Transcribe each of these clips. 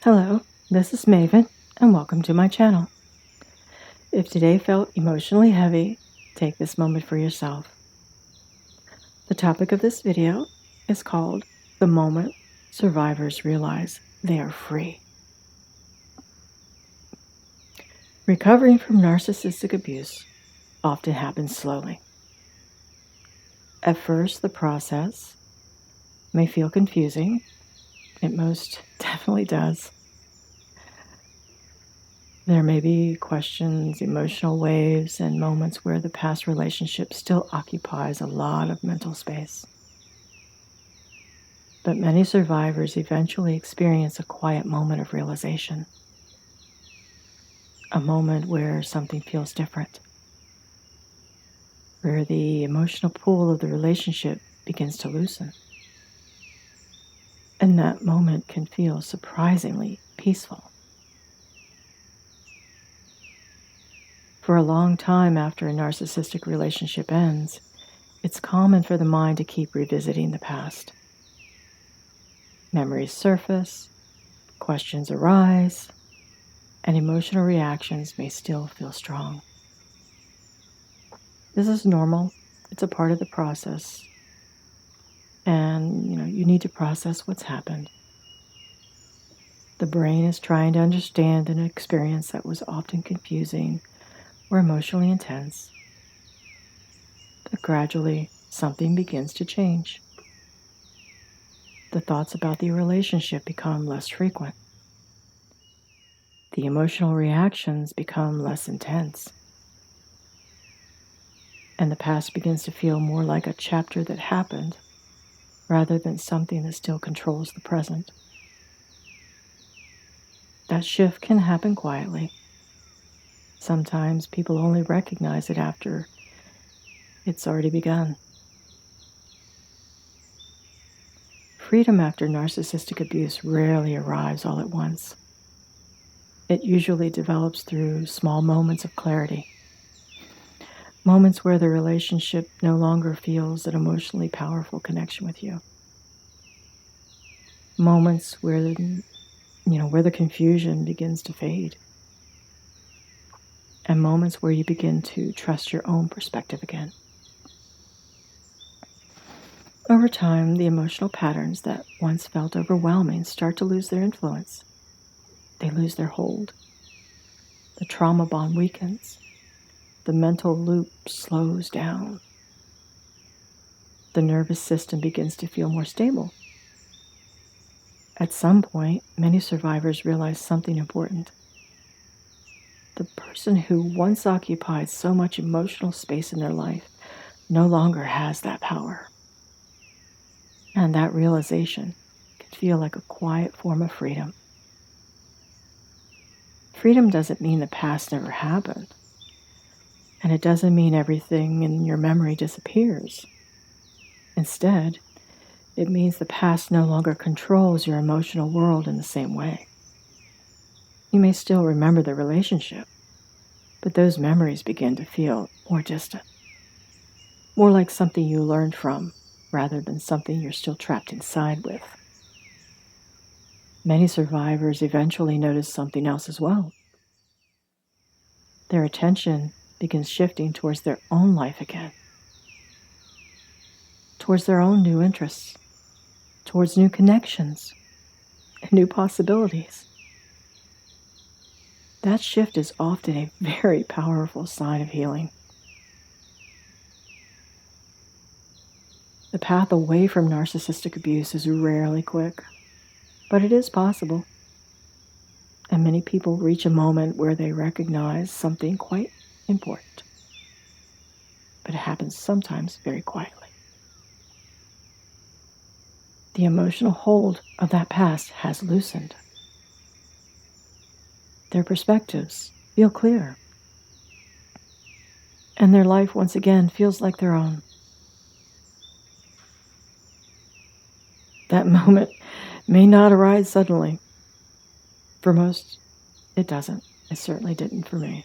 Hello, this is Maven, and welcome to my channel. If today felt emotionally heavy, take this moment for yourself. The topic of this video is called The Moment Survivors Realize They Are Free. Recovering from narcissistic abuse often happens slowly. At first, the process may feel confusing. It most definitely does. There may be questions, emotional waves, and moments where the past relationship still occupies a lot of mental space. But many survivors eventually experience a quiet moment of realization, a moment where something feels different, where the emotional pull of the relationship begins to loosen. And that moment can feel surprisingly peaceful. For a long time after a narcissistic relationship ends, it's common for the mind to keep revisiting the past. Memories surface, questions arise, and emotional reactions may still feel strong. This is normal. It's a part of the process. And, you need to process what's happened. The brain is trying to understand an experience that was often confusing or emotionally intense. But gradually, something begins to change. The thoughts about the relationship become less frequent. The emotional reactions become less intense. And the past begins to feel more like a chapter that happened rather than something that still controls the present. That shift can happen quietly. Sometimes people only recognize it after it's already begun. Freedom after narcissistic abuse rarely arrives all at once. It usually develops through small moments of clarity. Moments where the relationship no longer feels an emotionally powerful connection with you. Moments where the confusion begins to fade. And moments where you begin to trust your own perspective again. Over time, the emotional patterns that once felt overwhelming start to lose their influence. They lose their hold. The trauma bond weakens. The mental loop slows down. The nervous system begins to feel more stable. At some point, many survivors realize something important. The person who once occupied so much emotional space in their life no longer has that power. And that realization can feel like a quiet form of freedom. Freedom doesn't mean the past never happened. And it doesn't mean everything in your memory disappears. Instead, it means the past no longer controls your emotional world in the same way. You may still remember the relationship, but those memories begin to feel more distant. More like something you learned from, rather than something you're still trapped inside with. Many survivors eventually notice something else as well. Their attention begins shifting towards their own life again, towards their own new interests, towards new connections and new possibilities. That shift is often a very powerful sign of healing. The path away from narcissistic abuse is rarely quick, but it is possible. And many people reach a moment where they recognize something quite important. But it happens sometimes very quietly. The emotional hold of that past has loosened. Their perspectives feel clear. And their life once again feels like their own. That moment may not arise suddenly. For most, it doesn't. It certainly didn't for me.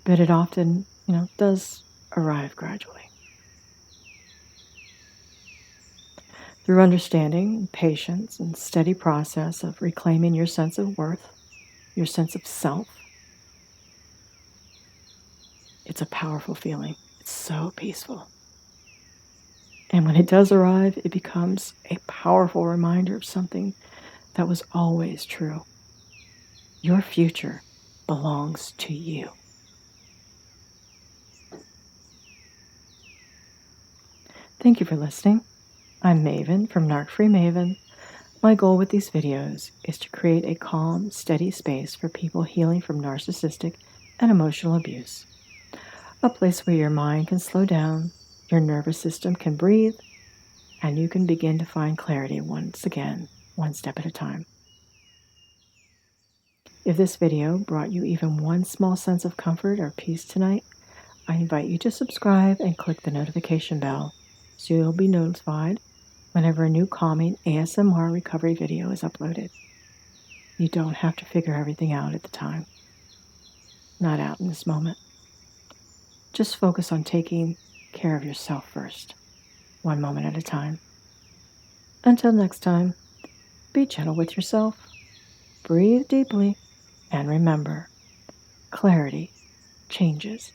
But it often, does arrive gradually. Through understanding, patience, and steady process of reclaiming your sense of worth, your sense of self, it's a powerful feeling. It's so peaceful. And when it does arrive, it becomes a powerful reminder of something that was always true. Your future belongs to you. Thank you for listening. I'm Maven from Narc Free Maven. My goal with these videos is to create a calm, steady space for people healing from narcissistic and emotional abuse. A place where your mind can slow down, your nervous system can breathe, and you can begin to find clarity once again, one step at a time. If this video brought you even one small sense of comfort or peace tonight, I invite you to subscribe and click the notification bell so you'll be notified whenever a new calming ASMR recovery video is uploaded. You don't have to figure everything out at the time. Not out in this moment. Just focus on taking care of yourself first, one moment at a time. Until next time, be gentle with yourself, breathe deeply, and remember, clarity changes